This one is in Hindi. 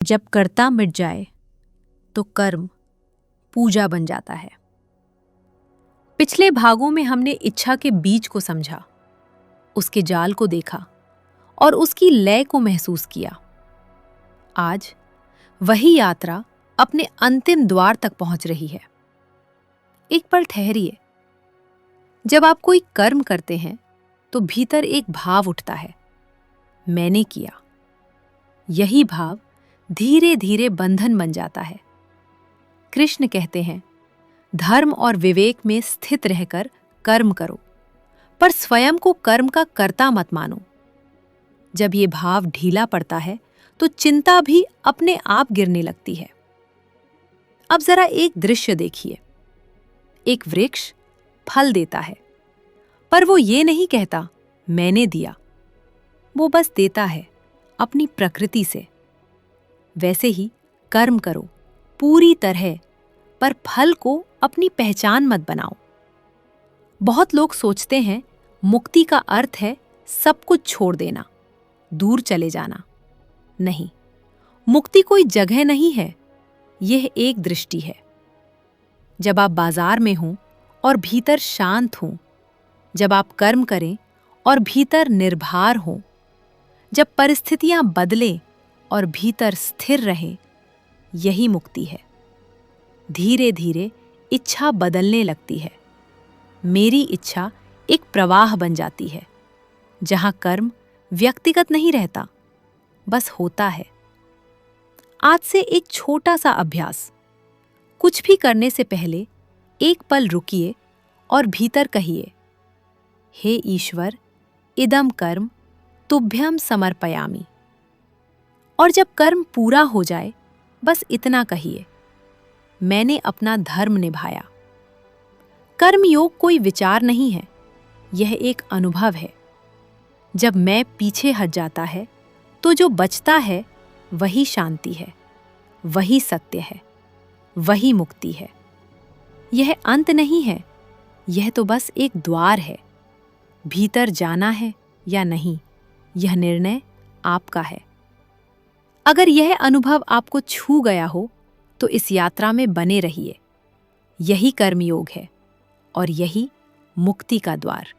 जब कर्ता मिट जाए तो कर्म पूजा बन जाता है। पिछले भागों में हमने इच्छा के बीज को समझा, उसके जाल को देखा और उसकी लय को महसूस किया। आज वही यात्रा अपने अंतिम द्वार तक पहुंच रही है। एक पल ठहरिए। जब आप कोई कर्म करते हैं तो भीतर एक भाव उठता है, मैंने किया। यही भाव धीरे धीरे बंधन बन जाता है। कृष्ण कहते हैं, धर्म और विवेक में स्थित रहकर कर्म करो, पर स्वयं को कर्म का कर्ता मत मानो। जब ये भाव ढीला पड़ता है तो चिंता भी अपने आप गिरने लगती है। अब जरा एक दृश्य देखिए। एक वृक्ष फल देता है, पर वो ये नहीं कहता मैंने दिया। वो बस देता है अपनी प्रकृति से। वैसे ही कर्म करो पूरी तरह, पर फल को अपनी पहचान मत बनाओ। बहुत लोग सोचते हैं मुक्ति का अर्थ है सब कुछ छोड़ देना, दूर चले जाना। नहीं, मुक्ति कोई जगह नहीं है, यह एक दृष्टि है। जब आप बाजार में हों और भीतर शांत हों, जब आप कर्म करें और भीतर निर्भर हों, जब परिस्थितियां बदलें और भीतर स्थिर रहें, यही मुक्ति है। धीरे धीरे इच्छा बदलने लगती है। मेरी इच्छा एक प्रवाह बन जाती है, जहां कर्म व्यक्तिगत नहीं रहता, बस होता है। आज से एक छोटा सा अभ्यास। कुछ भी करने से पहले एक पल रुकिए और भीतर कहिए, हे ईश्वर, इदम कर्म तुभ्यम समर्पयामि। और जब कर्म पूरा हो जाए, बस इतना कहिए, मैंने अपना धर्म निभाया। कर्मयोग कोई विचार नहीं है, यह एक अनुभव है। जब मैं पीछे हट जाता है तो जो बचता है वही शांति है, वही सत्य है, वही मुक्ति है। यह अंत नहीं है, यह तो बस एक द्वार है। भीतर जाना है या नहीं, यह निर्णय आपका है। अगर यह अनुभव आपको छू गया हो तो इस यात्रा में बने रहिए। यही कर्मयोग है और यही मुक्ति का द्वार।